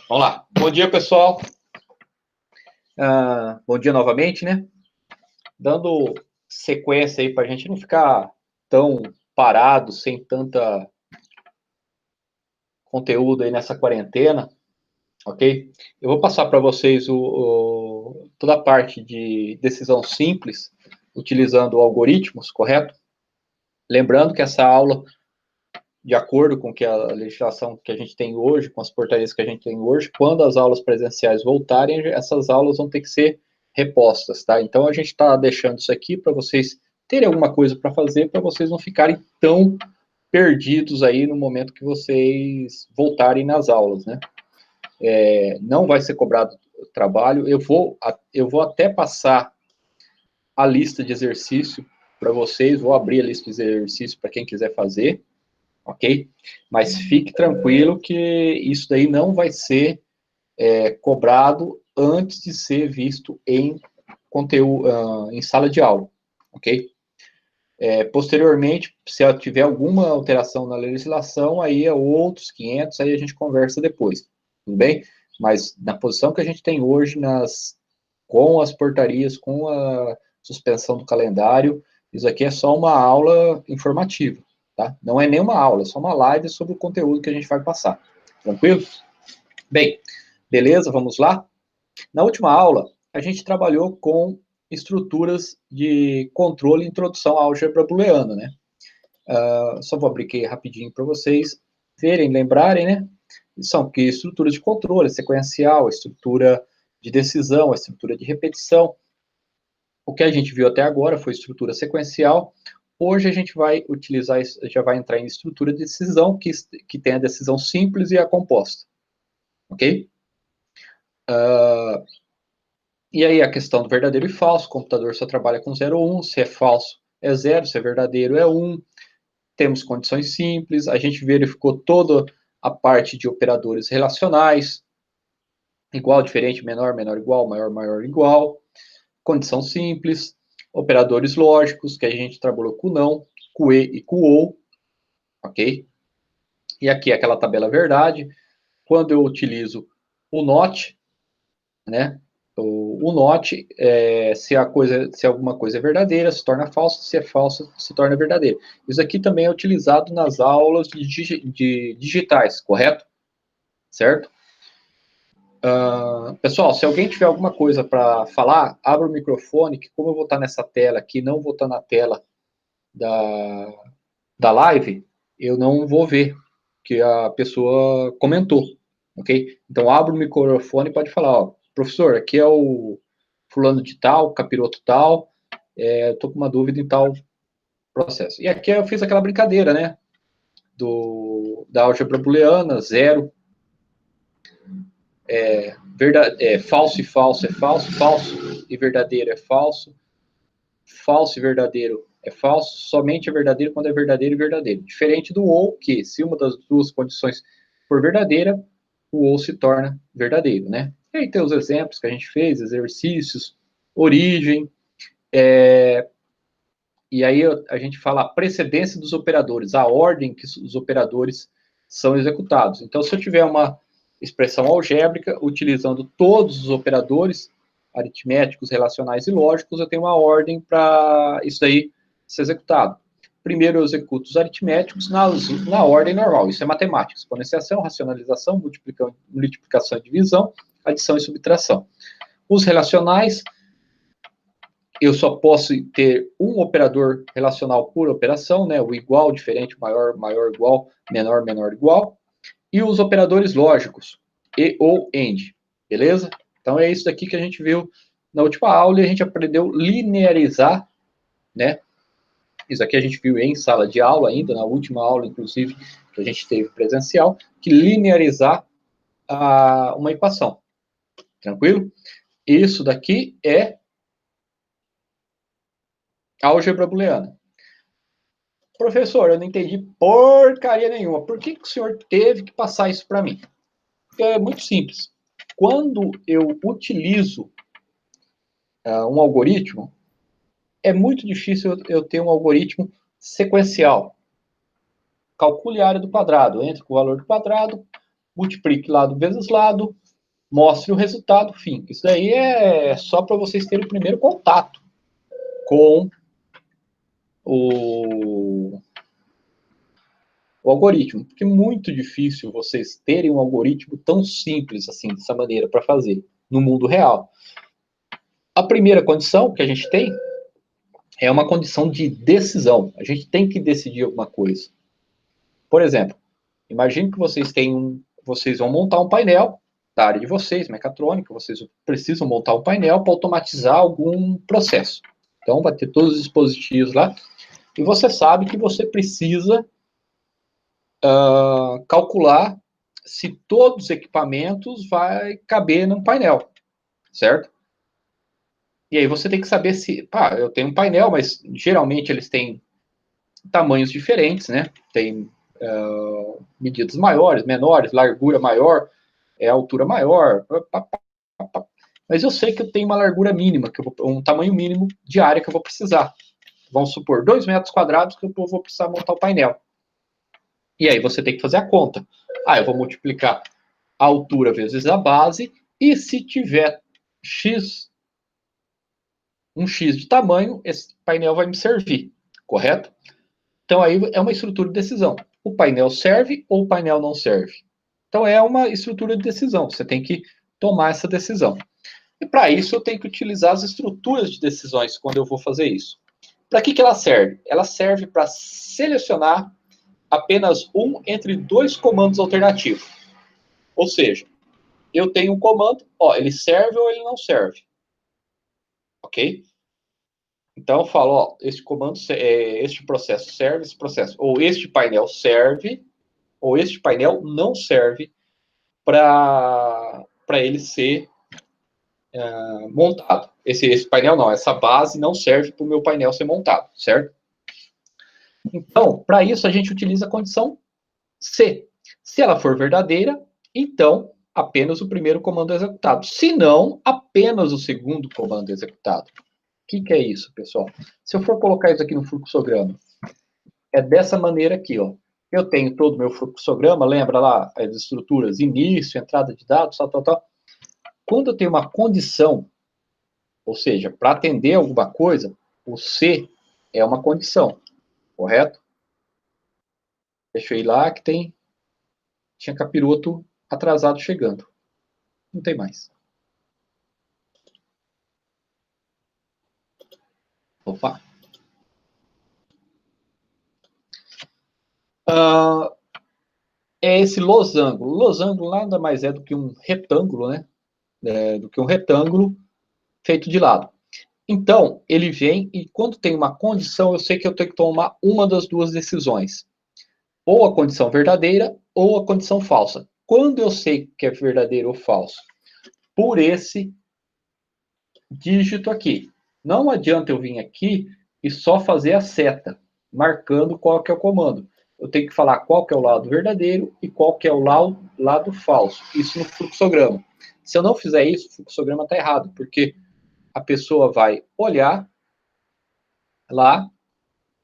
Vamos lá. Bom dia, pessoal. Bom dia novamente, né? Dando sequência aí para a gente não ficar tão parado, sem tanta conteúdo aí nessa quarentena, ok? Eu vou passar para vocês toda a parte de decisão simples, utilizando algoritmos, correto? Lembrando que essa aula, de acordo com que a legislação que a gente tem hoje, com as portarias que a gente tem hoje, quando as aulas presenciais voltarem, essas aulas vão ter que ser repostas, tá? Então a gente está deixando isso aqui para vocês terem alguma coisa para fazer, para vocês não ficarem tão perdidos aí no momento que vocês voltarem nas aulas, né? Não vai ser cobrado trabalho, eu vou até passar a lista de exercício para vocês, vou abrir a lista de exercício para quem quiser fazer, ok? Mas fique tranquilo que isso daí não vai ser cobrado antes de ser visto em conteúdo, em sala de aula, ok? Posteriormente, se tiver alguma alteração na legislação, aí é outros 500, aí a gente conversa depois, tudo bem? Mas na posição que a gente tem hoje, com as portarias, com a suspensão do calendário, isso aqui é só uma aula informativa, tá? Não é nenhuma aula, é só uma live sobre o conteúdo que a gente vai passar, tranquilo? Bem, beleza, vamos lá? Na última aula, a gente trabalhou com estruturas de controle e introdução à álgebra booleana, né? Só vou abrir aqui rapidinho para vocês verem, lembrarem, né? São que estruturas de controle, sequencial, estrutura de decisão, a estrutura de repetição. O que a gente viu até agora foi estrutura sequencial. Hoje a gente vai utilizar, já vai entrar em estrutura de decisão, que tem a decisão simples e a composta. Ok? E aí a questão do verdadeiro e falso, o computador só trabalha com 0 ou 1, se é falso é 0, se é verdadeiro é 1. Temos condições simples, a gente verificou toda a parte de operadores relacionais, igual, diferente, menor, menor, igual, maior, maior, igual, condição simples, operadores lógicos, que a gente trabalhou com não, com e com ou, ok? E aqui é aquela tabela verdade, quando eu utilizo o not, né? O not, se alguma coisa é verdadeira, se torna falsa, se é falsa, se torna verdadeira. Isso aqui também é utilizado nas aulas de digitais, correto? Certo? Pessoal, se alguém tiver alguma coisa para falar, abra o microfone, que como eu vou estar nessa tela aqui, não vou estar na tela da live, eu não vou ver que a pessoa comentou, ok? Então, abra o microfone e pode falar, ó, professor, aqui é o fulano de tal, capiroto tal, estou com uma dúvida em tal processo. E aqui eu fiz aquela brincadeira, né? Da álgebra booleana, zero, falso e falso é falso, falso e verdadeiro é falso, falso e verdadeiro é falso, somente é verdadeiro quando é verdadeiro e verdadeiro. Diferente do ou, que se uma das duas condições for verdadeira, o ou se torna verdadeiro, né? E aí tem os exemplos que a gente fez, exercícios, origem, e aí a gente fala a precedência dos operadores, a ordem que os operadores são executados. Então, se eu tiver uma expressão algébrica, utilizando todos os operadores aritméticos, relacionais e lógicos, eu tenho uma ordem para isso aí ser executado. Primeiro eu executo os aritméticos na ordem normal, isso é matemática, exponenciação, racionalização, multiplicação e divisão, adição e subtração. Os relacionais, eu só posso ter um operador relacional por operação, né? O igual, diferente, maior, maior, igual, menor, menor, igual. E os operadores lógicos, e ou AND, beleza? Então é isso daqui que a gente viu na última aula e a gente aprendeu linearizar, né? Isso aqui a gente viu em sala de aula ainda, na última aula, inclusive, que a gente teve presencial, que linearizar uma equação. Tranquilo? Isso daqui é álgebra booleana. Professor, eu não entendi porcaria nenhuma. Por que o senhor teve que passar isso para mim? É muito simples. Quando eu utilizo um algoritmo, é muito difícil eu ter um algoritmo sequencial. Calcule a área do quadrado, entre com o valor do quadrado, multiplique lado vezes lado, mostre o resultado, fim. Isso daí é só para vocês terem o primeiro contato com o algoritmo, porque é muito difícil vocês terem um algoritmo tão simples assim, dessa maneira, para fazer no mundo real. A primeira condição que a gente tem é uma condição de decisão. A gente tem que decidir alguma coisa. Por exemplo, imagine que vocês vão montar um painel da área de vocês, mecatrônica, vocês precisam montar um painel para automatizar algum processo. Então, vai ter todos os dispositivos lá, e você sabe que você precisa calcular se todos os equipamentos vai caber num painel, certo? E aí você tem que saber se, eu tenho um painel, mas geralmente eles têm tamanhos diferentes, né? Tem medidas maiores, menores, largura maior, altura maior, mas eu sei que eu tenho uma largura mínima, um tamanho mínimo de área que eu vou precisar. Vamos supor, 2 metros quadrados que eu vou precisar montar o painel. E aí você tem que fazer a conta. Eu vou multiplicar a altura vezes a base, e se tiver um X de tamanho, esse painel vai me servir, correto? Então aí é uma estrutura de decisão. O painel serve ou o painel não serve? Então é uma estrutura de decisão, você tem que tomar essa decisão. E para isso eu tenho que utilizar as estruturas de decisões quando eu vou fazer isso. Para que ela serve? Ela serve para selecionar apenas um entre dois comandos alternativos. Ou seja, eu tenho um comando, ele serve ou ele não serve. Ok? Então eu falo, este comando, este processo serve, esse processo, ou este painel serve, ou este painel não serve para ele ser montado. Esse painel não, essa base não serve para o meu painel ser montado, certo? Então, para isso a gente utiliza a condição C. Se ela for verdadeira, então apenas o primeiro comando é executado. Se não, apenas o segundo comando é executado. O que é isso, pessoal? Se eu for colocar isso aqui no fluxograma, é dessa maneira aqui, ó. Eu tenho todo o meu fluxograma, lembra lá as estruturas, início, entrada de dados, tal. Quando eu tenho uma condição, ou seja, para atender alguma coisa, o C é uma condição, correto? Deixa eu ir lá que tinha capiroto atrasado chegando. Não tem mais. Opa. É esse losango. Losango nada mais é do que um retângulo, né? Do que um retângulo feito de lado. Então, ele vem e quando tem uma condição, eu sei que eu tenho que tomar uma das duas decisões. Ou a condição verdadeira ou a condição falsa. Quando eu sei que é verdadeiro ou falso? Por esse dígito aqui. Não adianta eu vir aqui e só fazer a seta, marcando qual que é o comando. Eu tenho que falar qual que é o lado verdadeiro e qual que é o lado falso. Isso no fluxograma. Se eu não fizer isso, o fluxograma está errado, porque a pessoa vai olhar lá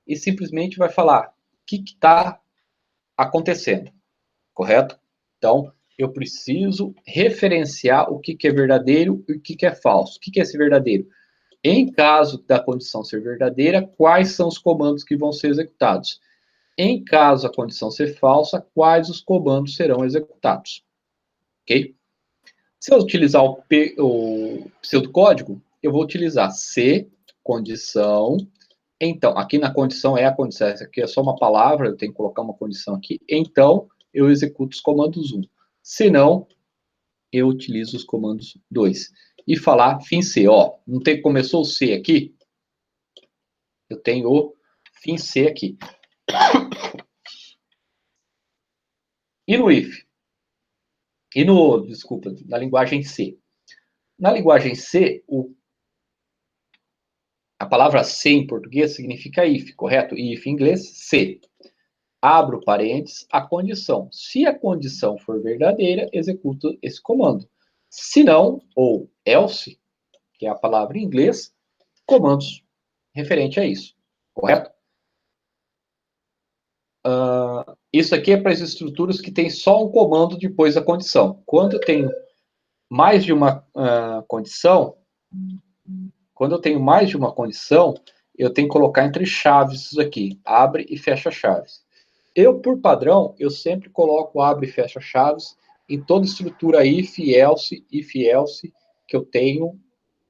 e simplesmente vai falar o que está acontecendo, correto? Então, eu preciso referenciar o que é verdadeiro e o que é falso. O que é esse verdadeiro? Em caso da condição ser verdadeira, quais são os comandos que vão ser executados? Em caso a condição ser falsa, quais os comandos serão executados? Ok? Se eu utilizar o pseudocódigo, eu vou utilizar C, condição. Então, aqui na condição é a condição, essa aqui é só uma palavra, eu tenho que colocar uma condição aqui. Então, eu executo os comandos 1. Se não, eu utilizo os comandos 2. E falar fim C, não tem, começou o C aqui? Eu tenho o fim C aqui. E no if? Desculpa, na linguagem C. Na linguagem C, a palavra C em português significa if, correto? If em inglês, C. Abro parênteses, a condição. Se a condição for verdadeira, executo esse comando. Se não, ou else, que é a palavra em inglês, comandos referente a isso, correto? Isso aqui é para as estruturas que tem só um comando depois da condição. Quando eu tenho mais de uma condição, eu tenho que colocar entre chaves isso aqui, abre e fecha chaves. Eu, por padrão, eu sempre coloco abre e fecha chaves em toda estrutura if, else que eu tenho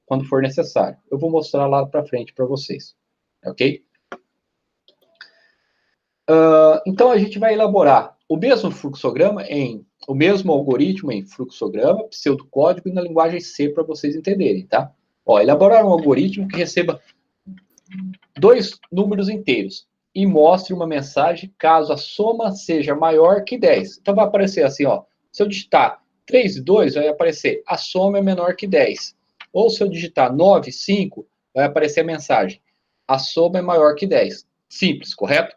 quando for necessário. Eu vou mostrar lá para frente para vocês, ok? Então, a gente vai elaborar o mesmo fluxograma o mesmo algoritmo em fluxograma, pseudocódigo e na linguagem C para vocês entenderem, tá? Ó, elaborar um algoritmo que receba 2 números inteiros e mostre uma mensagem caso a soma seja maior que 10. Então, vai aparecer assim, ó. Se eu digitar 3 e 2, vai aparecer a soma é menor que 10. Ou se eu digitar 9 e 5, vai aparecer a mensagem a soma é maior que 10. Simples, correto?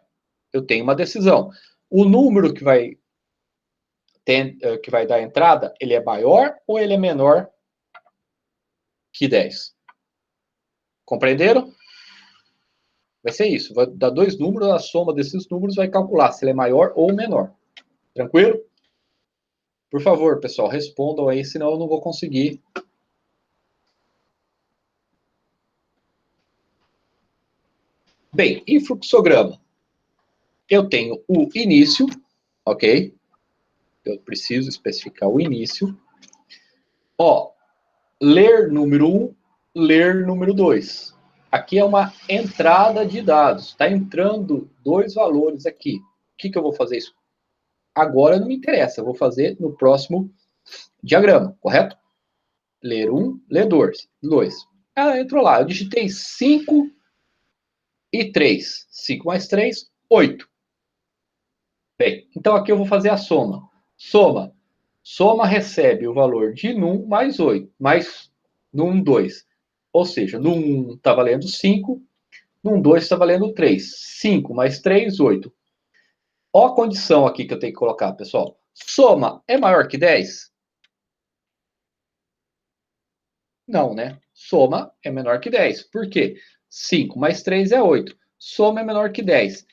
Eu tenho uma decisão. O número que vai dar entrada, ele é maior ou ele é menor que 10? Compreenderam? Vai ser isso. Vai dar 2 números, a soma desses números vai calcular se ele é maior ou menor. Tranquilo? Por favor, pessoal, respondam aí, senão eu não vou conseguir. Bem, em fluxograma, eu tenho o início, ok? Eu preciso especificar o início. Ó, ler número 1, ler número 2. Aqui é uma entrada de dados. Está entrando 2 valores aqui. O que eu vou fazer isso? Agora não me interessa. Eu vou fazer no próximo diagrama, correto? Ler 1, ler 2. Entrou lá. Eu digitei 5 e 3. 5 mais 3, 8. Bem, então aqui eu vou fazer a soma. Soma recebe o valor de num mais 8, mais num 2. Ou seja, num 1 está valendo 5, num 2 está valendo 3. 5 mais 3, 8. Ó a condição aqui que eu tenho que colocar, pessoal. Soma é maior que 10? Não, né? Soma é menor que 10. Por quê? 5 mais 3 é 8. Soma é menor que 10.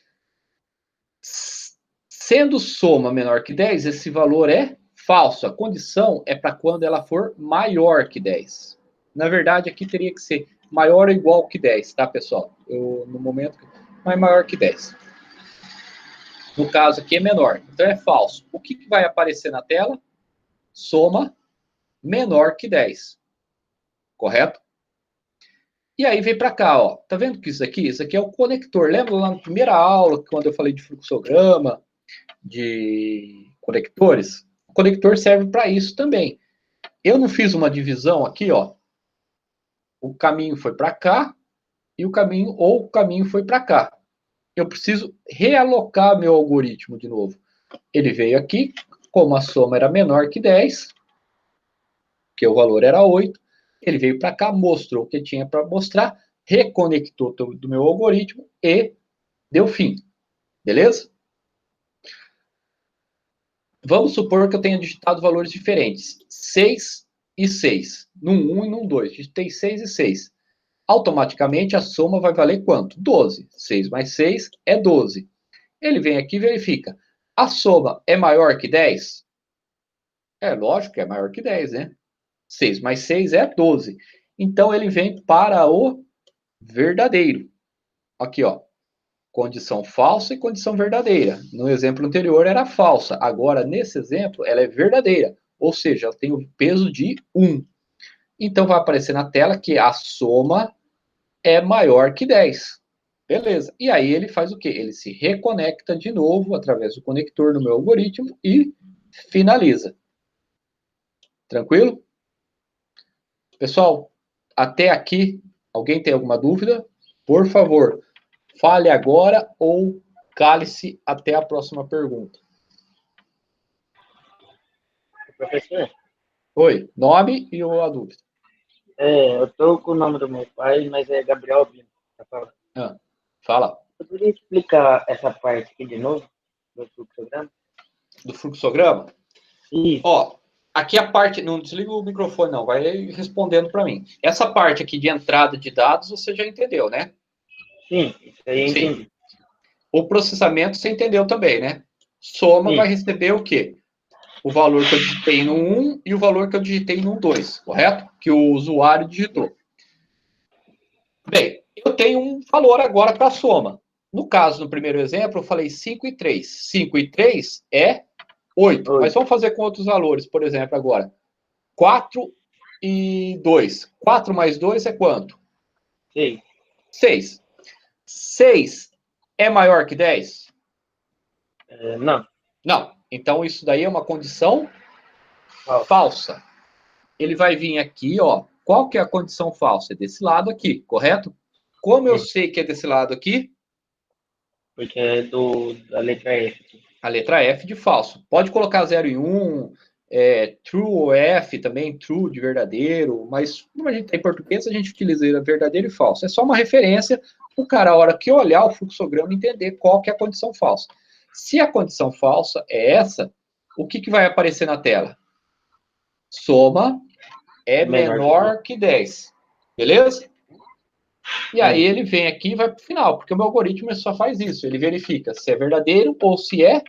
Sendo soma menor que 10, esse valor é falso. A condição é para quando ela for maior que 10. Na verdade, aqui teria que ser maior ou igual que 10, tá, pessoal? No momento, não é maior que 10. No caso aqui é menor, então é falso. O que vai aparecer na tela? Soma menor que 10. Correto? E aí vem para cá, ó. Tá vendo que isso aqui? Isso aqui é o conector. Lembra lá na primeira aula, quando eu falei de fluxograma, de conectores? O conector serve para isso também. Eu não fiz uma divisão aqui, ó. O caminho foi para cá e o caminho foi para cá. Eu preciso realocar meu algoritmo de novo. Ele veio aqui, como a soma era menor que 10, que o valor era 8, ele veio para cá, mostrou o que tinha para mostrar, reconectou do meu algoritmo e deu fim. Beleza? Vamos supor que eu tenha digitado valores diferentes. 6 e 6. Num 1 e num 2. Digitei 6 e 6. Automaticamente a soma vai valer quanto? 12. 6 mais 6 é 12. Ele vem aqui e verifica. A soma é maior que 10? É lógico que é maior que 10, né? 6 mais 6 é 12. Então ele vem para o verdadeiro. Aqui, ó. Condição falsa e condição verdadeira. No exemplo anterior era falsa. Agora, nesse exemplo, ela é verdadeira. Ou seja, ela tem o peso de 1. Então, vai aparecer na tela que a soma é maior que 10. Beleza. E aí ele faz o quê? Ele se reconecta de novo através do conector no meu algoritmo e finaliza. Tranquilo? Pessoal, até aqui, alguém tem alguma dúvida? Por favor, fale agora ou cale-se até a próxima pergunta. Professor? Oi, nome e a dúvida. Eu tô com o nome do meu pai, mas é Gabriel Bino. Fala. Eu poderia explicar essa parte aqui de novo, do fluxograma? Do fluxograma? Isso. Ó, aqui a parte, não desliga o microfone não, vai respondendo para mim. Essa parte aqui de entrada de dados você já entendeu, né? Sim, isso aí eu entendi. Sim. O processamento você entendeu também, né? Soma vai receber o quê? O valor que eu digitei no 1 e o valor que eu digitei no 2, correto? Que o usuário digitou. Bem, eu tenho um valor agora para a soma. No caso, no primeiro exemplo, eu falei 5 e 3. 5 e 3 é 8. Mas vamos fazer com outros valores, por exemplo, agora. 4 e 2. 4 mais 2 é quanto? 6. 6. 6 é maior que 10? Não. Não. Então, isso daí é uma condição falsa. Ele vai vir aqui, ó. Qual que é a condição falsa? É desse lado aqui, correto? Como eu sei que é desse lado aqui? Porque é da letra F. A letra F de falso. Pode colocar 0 e 1, true ou F também, true de verdadeiro, mas como a gente tem em português, a gente utiliza verdadeiro e falso. É só uma referência para o cara, a hora que olhar o fluxograma, entender qual que é a condição falsa. Se a condição falsa é essa, o que vai aparecer na tela? Soma é menor que 10. Beleza? E aí ele vem aqui e vai para o final, porque o meu algoritmo só faz isso. Ele verifica se é verdadeiro ou se é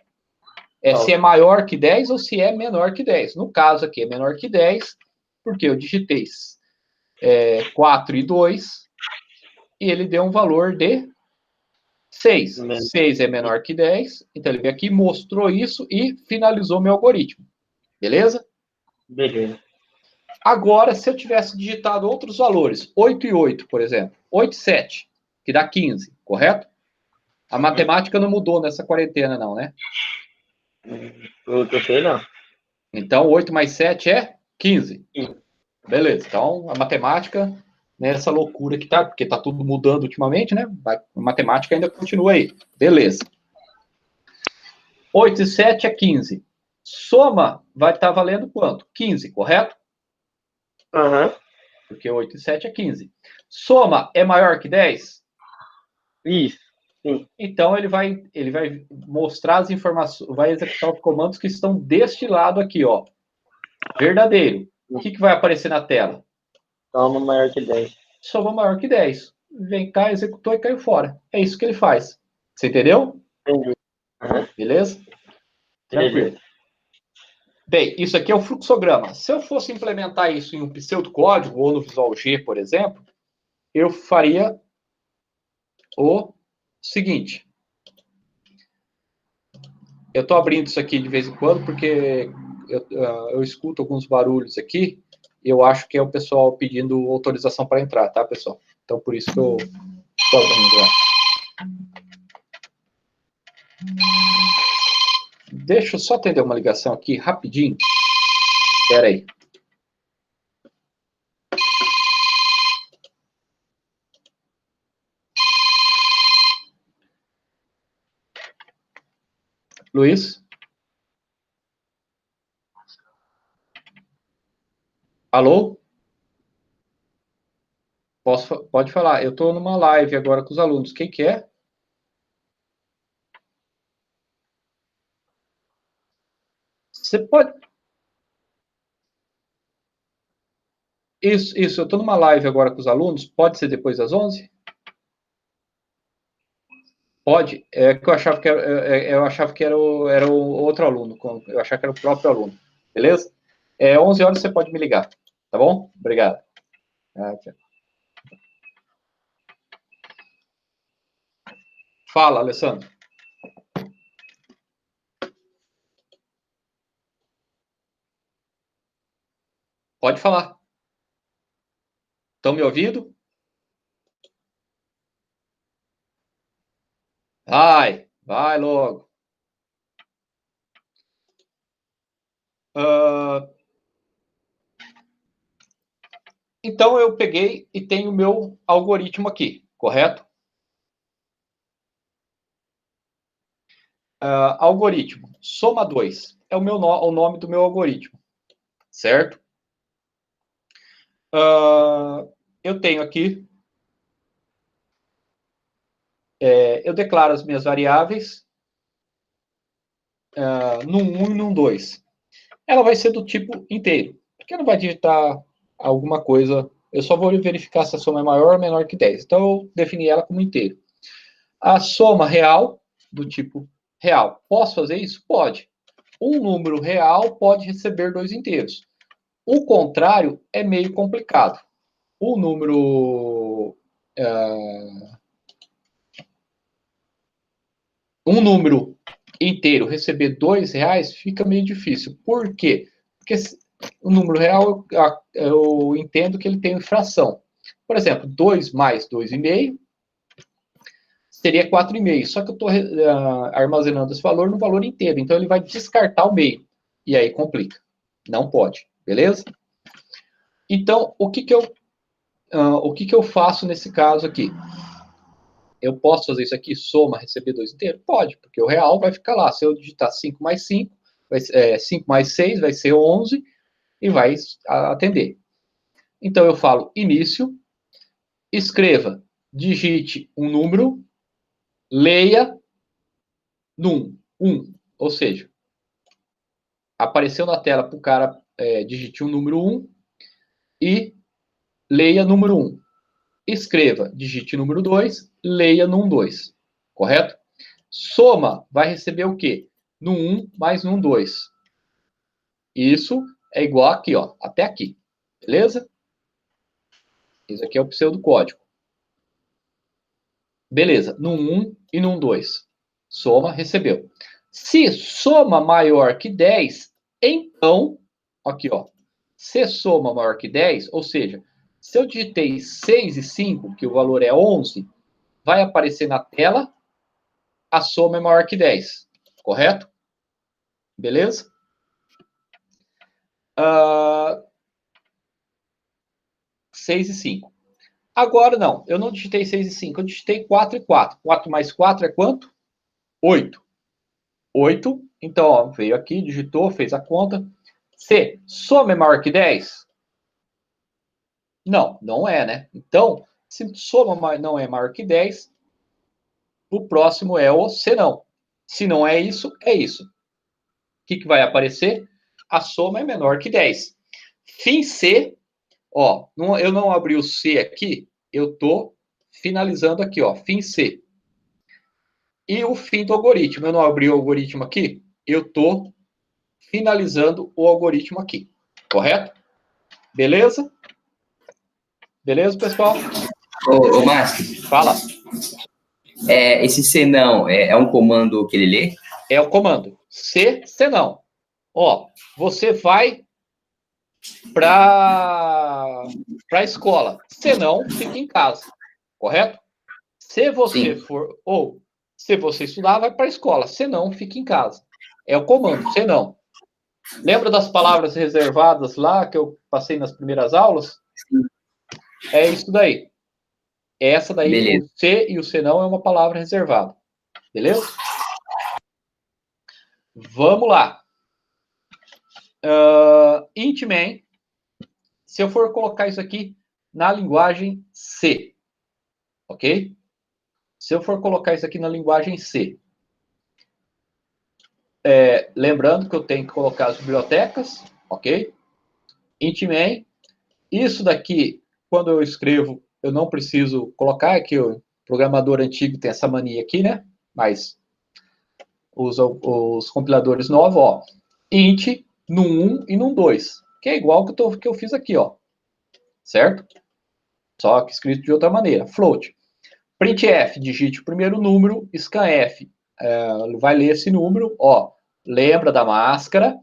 maior que 10 ou se é menor que 10. No caso aqui é menor que 10, porque eu digitei 4 e 2 e ele deu um valor de 6. 6 é menor que 10, então ele veio aqui, mostrou isso e finalizou meu algoritmo. Beleza? Beleza. Agora, se eu tivesse digitado outros valores, 8 e 8, por exemplo, 8 e 7, que dá 15, correto? A matemática não mudou nessa quarentena, não, né? Pelo que eu sei, não. Então, 8 mais 7 é 15. Beleza. Então, a matemática, nessa loucura que tá, porque tá tudo mudando ultimamente, né? A matemática ainda continua aí. Beleza. 8 e 7 é 15. Soma vai estar valendo quanto? 15, correto? Aham. Porque 8 e 7 é 15. Soma é maior que 10? Isso. Sim. Então, ele vai mostrar as informações, vai executar os comandos que estão deste lado aqui, ó. Verdadeiro. O que vai aparecer na tela? Soma maior que 10. Soma maior que 10. Vem cá, executou e caiu fora. É isso que ele faz. Você entendeu? Entendi. Uhum. Beleza? Tranquilo. Beleza. Bem, isso aqui é o fluxograma. Se eu fosse implementar isso em um pseudocódigo ou no Visual G, por exemplo, eu faria o seguinte. Eu estou abrindo isso aqui de vez em quando porque eu escuto alguns barulhos aqui e eu acho que é o pessoal pedindo autorização para entrar, tá, pessoal? Então, por isso que eu estou abrindo lá. Deixa eu só atender uma ligação aqui rapidinho. Espera aí. Luiz? Alô? Pode falar. Eu estou numa live agora com os alunos. Quem que é? Você pode... Isso. Eu estou numa live agora com os alunos. Pode ser depois das 11? Pode. É que eu achava que era o outro aluno. Eu achava que era o próprio aluno. Beleza? 11 horas você pode me ligar. Tá bom? Obrigado. Tchau. Fala, Alessandro. Pode falar. Estão me ouvindo? Vai logo. Então, eu peguei e tenho o meu algoritmo aqui, correto? Algoritmo, soma 2. É o nome do meu algoritmo, certo? Eu tenho aqui... eu declaro as minhas variáveis num 1 e num 2. Ela vai ser do tipo inteiro, porque não vai digitar alguma coisa. Eu só vou verificar se a soma é maior ou menor que 10. Então, eu defini ela como inteiro. A soma real, do tipo real. Posso fazer isso? Pode. Um número real pode receber 2 inteiros. O contrário é meio complicado. O número... um número inteiro receber R$2 fica meio difícil. Por quê? Porque o número real, eu entendo que ele tem infração. Por exemplo, 2 mais 2,5 seria 4,5. Só que eu estou armazenando esse valor no valor inteiro. Então, ele vai descartar o meio. E aí complica. Não pode. Beleza? Então, o que eu faço nesse caso aqui? Eu posso fazer isso aqui, soma, receber 2 inteiros? Pode, porque o real vai ficar lá. Se eu digitar 5 mais 5, 5 mais 6 vai ser 11 e vai atender. Então, eu falo início, escreva, digite um número, leia num 1. Ou seja, apareceu na tela para o cara digite um número 1 e leia número 1. Escreva, digite número 2, leia num 2. Correto? Soma vai receber o quê? No 1 mais no 2. Isso é igual aqui, ó, até aqui. Beleza? Isso aqui é o pseudocódigo. Beleza, no 1 e no 2. Soma, recebeu. Se soma maior que 10, então, aqui, ó. Se soma maior que 10, ou seja, se eu digitei 6 e 5, que o valor é 11, vai aparecer na tela, a soma é maior que 10. Correto? Beleza? 6 e 5. Agora, não. Eu não digitei 6 e 5. Eu digitei 4 e 4. 4 mais 4 é quanto? 8. 8. Então, ó, veio aqui, digitou, fez a conta. Se soma é maior que 10? Não, não é, né? Então, se soma não é maior que 10, o próximo é o senão. Se não é isso, é isso. O que vai aparecer? A soma é menor que 10. Fim C, ó, eu não abri o C aqui, eu estou finalizando aqui, ó, fim C. E o fim do algoritmo, eu não abri o algoritmo aqui, eu estou finalizando o algoritmo aqui, correto? Beleza? Beleza, pessoal? Ô Márcio. Fala. Esse senão é um comando que ele lê? É o comando. Senão. Ó, você vai para a escola. Senão, fica em casa. Correto? Se você for, ou se você estudar, vai para a escola. Senão, fica em casa. É o comando, senão. Lembra das palavras reservadas lá que eu passei nas primeiras aulas? Sim. É isso daí. Essa daí, Beleza. o se e o senão é uma palavra reservada. Beleza? Vamos lá. Int main. Se eu for colocar isso aqui na linguagem C, ok? Se eu for colocar isso aqui na linguagem C, lembrando que eu tenho que colocar as bibliotecas, ok? Int main. Isso daqui, quando eu escrevo, eu não preciso colocar, que o programador antigo tem essa mania aqui, né? Mas os compiladores novos, ó, int num 1 e num 2, que é igual que eu fiz aqui, ó. Certo? Só que escrito de outra maneira. Float. Printf, digite o primeiro número, scanf, vai ler esse número, ó, lembra da máscara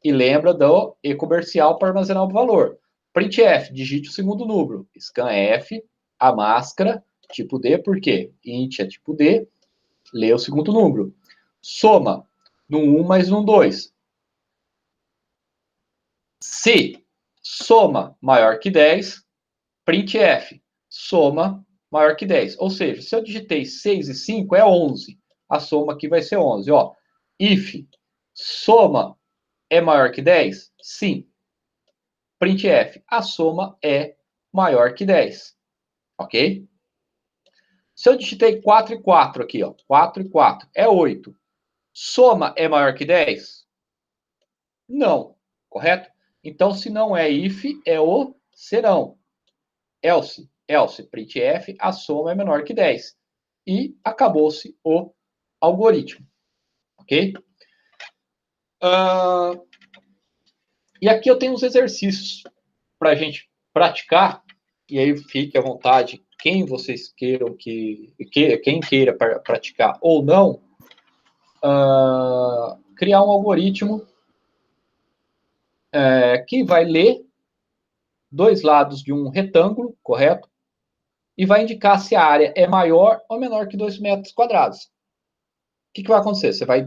e lembra do e-comercial para armazenar o valor. Printf, digite o segundo número, scanf, a máscara, tipo D, por quê? Int é tipo D, lê o segundo número. Soma, num 1 mais num 2. Se soma maior que 10, printf, soma maior que 10. Ou seja, se eu digitei 6 e 5, é 11. A soma aqui vai ser 11. Ó, if soma é maior que 10? Sim. Printf, a soma é maior que 10. Ok? Se eu digitei 4 e 4 aqui, ó, 4 e 4, é 8. Soma é maior que 10? Não. Correto? Então, se não é if, é o serão. Else, printf, a soma é menor que 10. E acabou-se o algoritmo. Ok? E aqui eu tenho uns exercícios para a gente praticar, e aí fique à vontade, quem vocês queiram quem queira praticar ou não, criar um algoritmo que vai ler dois lados de um retângulo, correto? E vai indicar se a área é maior ou menor que 2 metros quadrados. O que vai acontecer? Você vai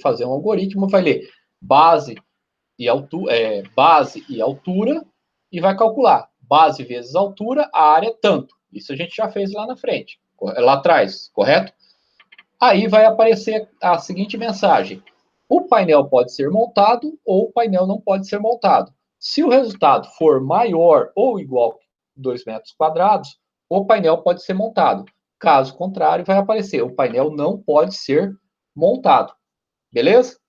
fazer um algoritmo, vai ler base e altura e vai calcular base vezes altura, a área tanto. Isso a gente já fez lá na frente, lá atrás, correto? Aí vai aparecer a seguinte mensagem: o painel pode ser montado ou o painel não pode ser montado. Se o resultado for maior ou igual a 2 metros quadrados, o painel pode ser montado. Caso contrário, vai aparecer: o painel não pode ser montado. Beleza?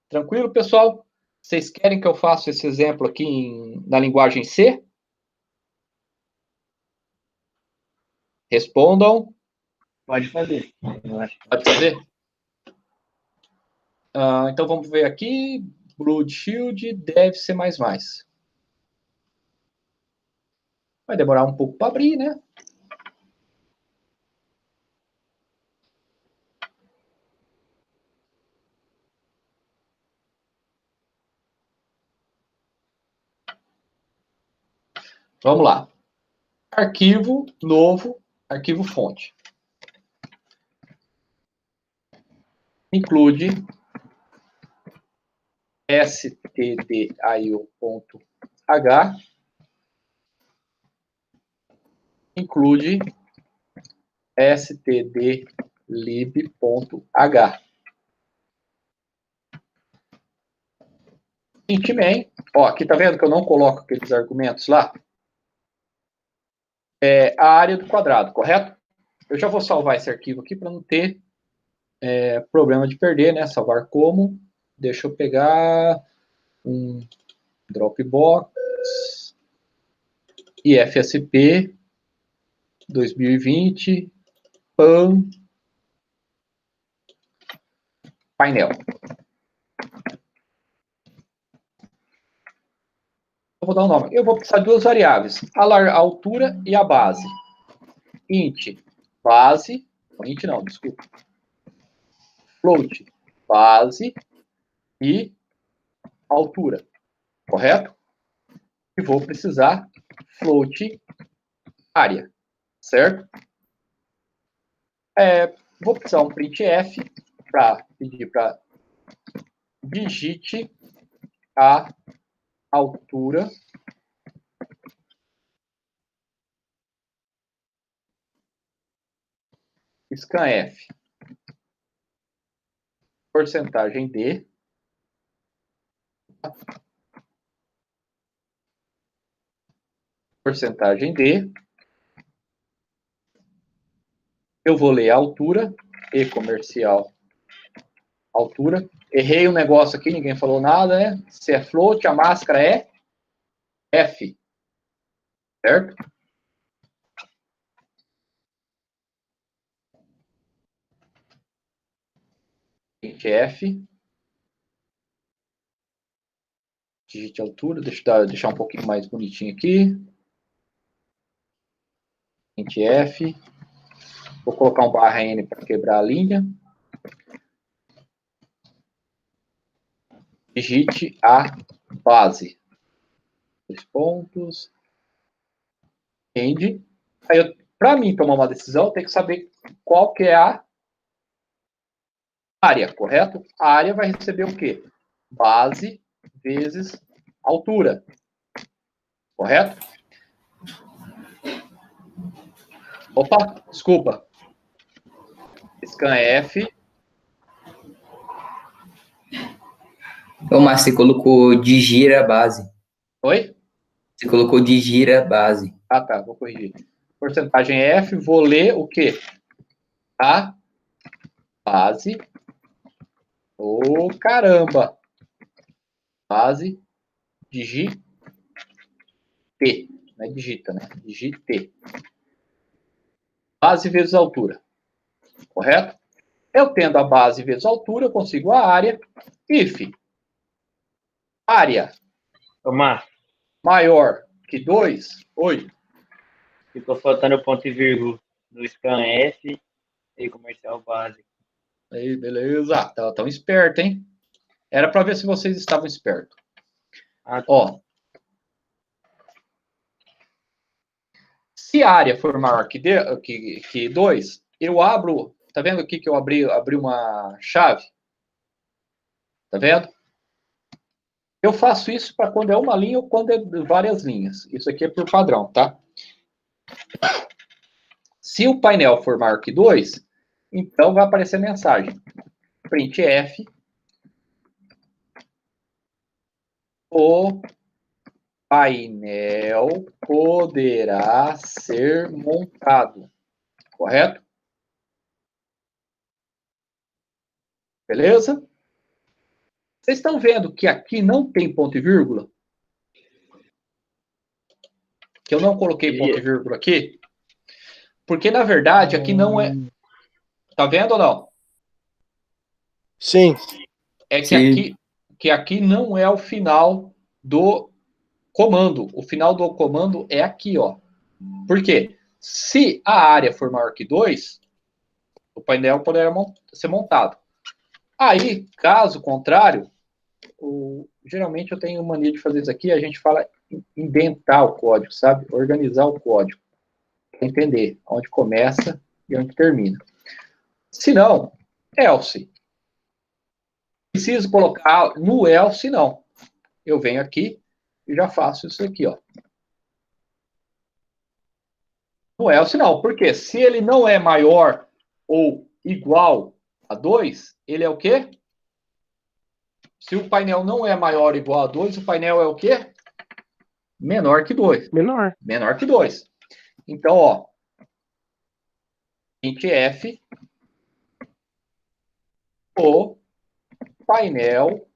Tranquilo, pessoal? Vocês querem que eu faça esse exemplo aqui na linguagem C? Respondam. Pode fazer. Pode fazer? Então vamos ver aqui. Blood Shield deve ser mais. Vai demorar um pouco para abrir, né? Vamos lá. Arquivo novo, arquivo fonte. Include stdio.h. Include stdlib.h. Intmain, aqui tá vendo que eu não coloco aqueles argumentos lá? É a área do quadrado, correto? Eu já vou salvar esse arquivo aqui para não ter problema de perder, né? Salvar como. Deixa eu pegar um Dropbox IFSP 2020 PAN painel. Eu vou dar um nome. Eu vou precisar de duas variáveis, a altura e a base. Int base, int não, desculpa. Float base e altura, correto? E vou precisar float área, certo? Vou precisar um printf para pedir para digite a altura scanf porcentagem de eu vou ler a altura e comercial altura. Errei um negócio aqui, ninguém falou nada, né? Se é float, a máscara é F, certo? F, digite a altura, deixa eu deixar um pouquinho mais bonitinho aqui. F, vou colocar um barra N para quebrar a linha. Digite a base. 2 pontos. End. Aí, para mim tomar uma decisão, eu tenho que saber qual que é a área, correto? A área vai receber o quê? Base vezes altura. Correto? Opa, desculpa. Scanf. Ô, Márcio, você colocou de gira base. Oi? Você colocou de gira base. Ah, tá, vou corrigir. Porcentagem F, vou ler o quê? A base. Ô, caramba! Base digite. Não é digita, né? Digite. Base vezes altura. Correto? Eu tendo a base vezes a altura, eu consigo a área. If área Ô, Márcio, maior que 2, oi. ficou faltando ponto e vírgula no scan F e comercial básico. Aí, beleza. Tá tão esperto, hein? Era para ver se vocês estavam espertos. Ah, tá. Ó. Se a área for maior que 2, eu abro. Tá vendo aqui que eu abri uma chave? Tá vendo? Eu faço isso para quando é uma linha ou quando é várias linhas. Isso aqui é por padrão, tá? Se o painel for maior que 2, então vai aparecer a mensagem. Printf o painel poderá ser montado. Correto? Beleza? Vocês estão vendo que aqui não tem ponto e vírgula? Que eu não coloquei ponto e vírgula aqui? Porque, na verdade, aqui não é... Tá vendo ou não? Sim. É que aqui não é o final do comando. O final do comando é aqui, ó. Por quê? Se a área for maior que 2, o painel poderá ser montado. Aí, caso contrário, geralmente eu tenho mania de fazer isso aqui, a gente fala indentar o código, sabe? Organizar o código. Para entender onde começa e onde termina. Se não, else. Preciso colocar no else, não. Eu venho aqui e já faço isso aqui, ó. No else, não. Por quê? Se ele não é maior ou igual a 2, ele é o quê? Se o painel não é maior ou igual a 2, o painel é o quê? Menor que 2. Menor. Menor que 2. Então, ó. printf o painel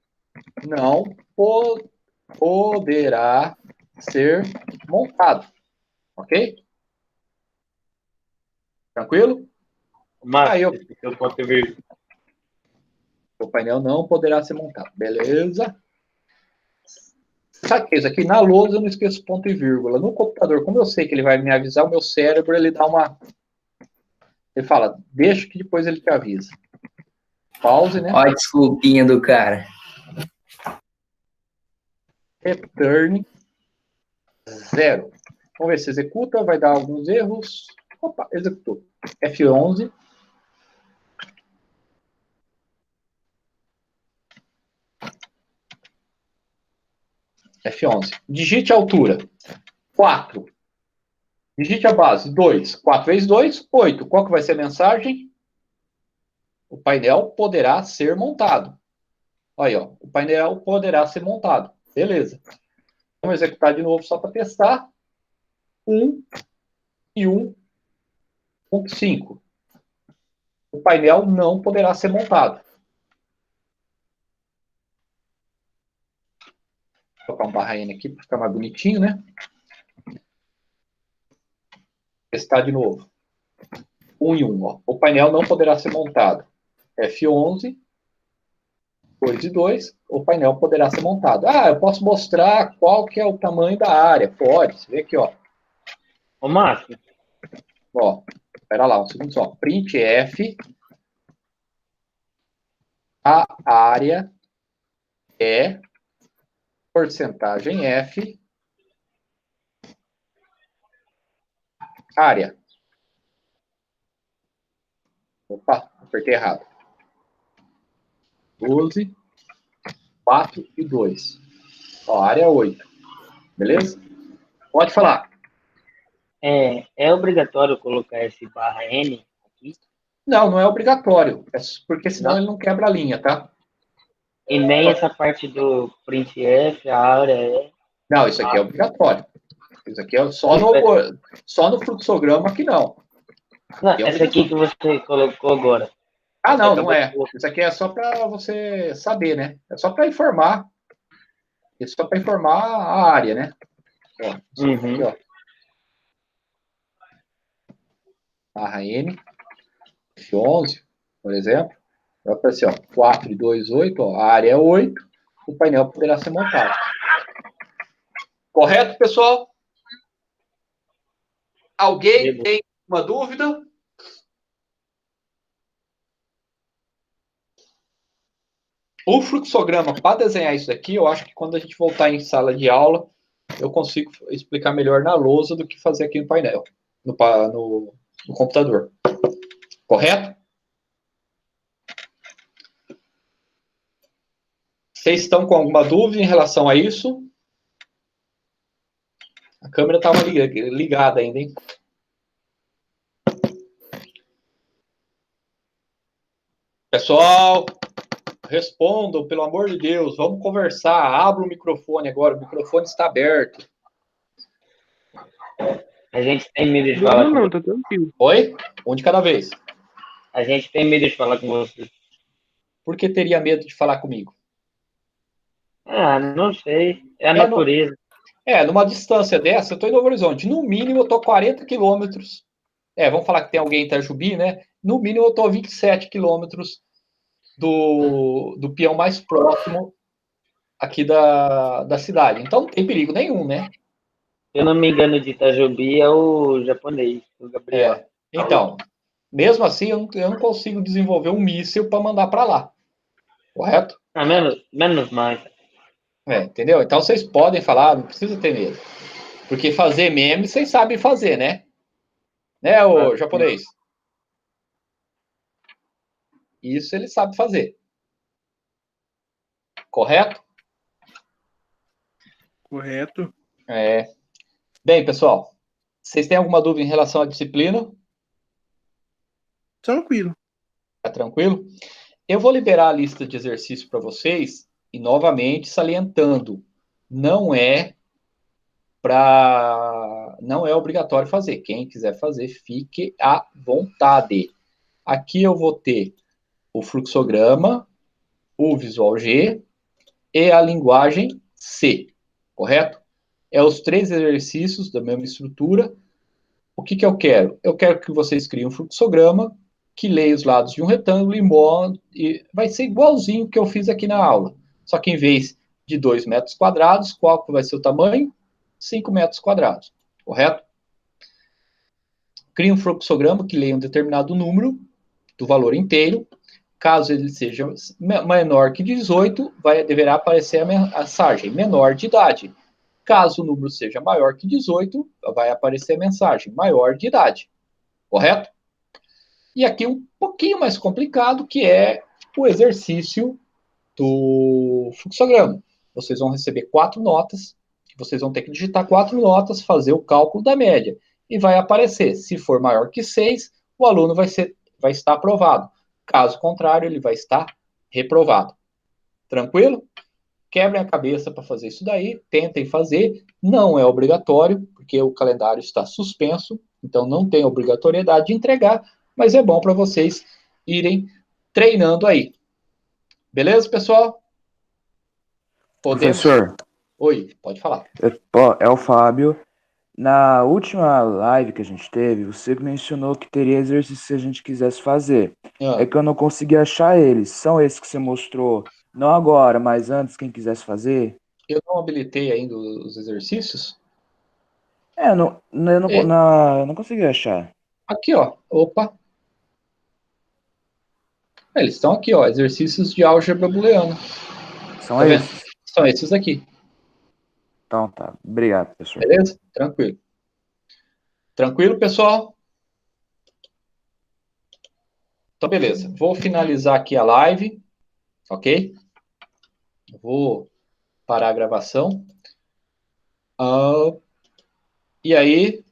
não poderá ser montado. Ok? Tranquilo? Márcio, eu... esse seu ponto e vírgula. O painel não poderá ser montado. Beleza? Sabe o que é isso aqui? Na lousa eu não esqueço ponto e vírgula. No computador, como eu sei que ele vai me avisar, o meu cérebro, ele dá uma... Ele fala, deixa que depois ele te avisa. Pause, né? Ó a desculpinha do cara. Return 0. Vamos ver se executa, vai dar alguns erros. Opa, executou. F11. F11. Digite a altura. 4. Digite a base. 2. 4 vezes 2, 8. Qual que vai ser a mensagem? O painel poderá ser montado. Aí, ó. O painel poderá ser montado. Beleza. Vamos executar de novo só para testar. 1 e 1.5. O painel não poderá ser montado. Vou colocar um barra N aqui para ficar mais bonitinho, né? Testar de novo. 1 e 1. Ó. O painel não poderá ser montado. F11. 2 e 2. O painel poderá ser montado. Ah, eu posso mostrar qual que é o tamanho da área. Pode. Você vê aqui, ó. Ô, Márcio. Ó, espera lá, um segundo só. Printf a área é porcentagem F área. Opa, apertei errado. 12, 4 e 2. Ó, área 8. Beleza? Pode falar. É obrigatório colocar esse barra N aqui? Não, não é obrigatório. É porque senão Não. ele não quebra a linha, tá? E nem essa parte do printf, a área é... Não, isso aqui é obrigatório. Isso aqui é só no fluxograma que não. Não, Aqui é essa aqui que você colocou agora. Ah, Você não, acabou não é. de colocar. Isso aqui é só para você saber, né? É só para informar. Isso é só para informar a área, né? Ó, Uhum. aqui, ó. Barra N, F11, por exemplo. Vai aparecer, ó, 4 e 2, 8, ó, a área é 8, o painel poderá ser montado. Correto, pessoal? Alguém tem uma dúvida? O fluxograma, para desenhar isso aqui, eu acho que quando a gente voltar em sala de aula, eu consigo explicar melhor na lousa do que fazer aqui no painel, no computador. Correto? Vocês estão com alguma dúvida em relação a isso? A câmera estava ligada ainda, hein? Pessoal, respondam, pelo amor de Deus. Vamos conversar. Abra o microfone agora. O microfone está aberto. A gente tem medo de falar com Não, você. tá tranquilo. Oi? Um de cada vez. A gente tem medo de falar com você. Por que teria medo de falar comigo? Ah, não sei. É a natureza. Numa distância dessa, eu estou em Novo Horizonte. No mínimo, eu estou 40 quilômetros. Vamos falar que tem alguém em Itajubi, né? No mínimo, eu estou a 27 quilômetros do peão mais próximo aqui da cidade. Então, não tem perigo nenhum, né? Se eu não me engano, de Itajubi é o japonês, o Gabriel. Então, mesmo assim, eu não consigo desenvolver um míssil para mandar para lá. Correto? Ah, menos mais. Entendeu? Então, vocês podem falar, não precisa ter medo. Porque fazer meme, vocês sabem fazer, né? Né, o japonês? Isso ele sabe fazer. Correto? Correto. Bem, pessoal, vocês têm alguma dúvida em relação à disciplina? Tranquilo. Tá tranquilo? Eu vou liberar a lista de exercícios para vocês e, novamente, salientando, não é obrigatório fazer. Quem quiser fazer, fique à vontade. Aqui eu vou ter o fluxograma, o visual G e a linguagem C, correto? Os 3 exercícios da mesma estrutura. O que eu quero? Eu quero que vocês criem um fluxograma que leia os lados de um retângulo e vai ser igualzinho que eu fiz aqui na aula. Só que em vez de 2 metros quadrados, qual vai ser o tamanho? 5 metros quadrados, correto? Crie um fluxograma que leia um determinado número do valor inteiro. Caso ele seja menor que 18, deverá aparecer a mensagem menor de idade. Caso o número seja maior que 18, vai aparecer a mensagem maior de idade. Correto? E aqui um pouquinho mais complicado, que é o exercício do fluxograma. Vocês vão receber 4 notas, vocês vão ter que digitar 4 notas, fazer o cálculo da média. E vai aparecer, se for maior que 6, o aluno vai estar aprovado. Caso contrário, ele vai estar reprovado. Tranquilo? Quebrem a cabeça para fazer isso daí, tentem fazer, não é obrigatório, porque o calendário está suspenso, então não tem obrigatoriedade de entregar, mas é bom para vocês irem treinando aí. Beleza, pessoal? Podemos? Professor, Oi, pode falar. é o Fábio. Na última live que a gente teve, você mencionou que teria exercícios se a gente quisesse fazer. É que eu não consegui achar eles. São esses que você mostrou, não agora, mas antes, quem quisesse fazer? Eu não habilitei ainda os exercícios. Eu não consegui achar. Aqui, ó. Opa. Eles estão aqui, ó. Exercícios de álgebra booleana. São Tá vendo? esses? São esses aqui. Então tá. Obrigado, professor. Beleza? Tranquilo. Tranquilo, pessoal? Então, beleza. Vou finalizar aqui a live. Ok? Vou parar a gravação. E aí,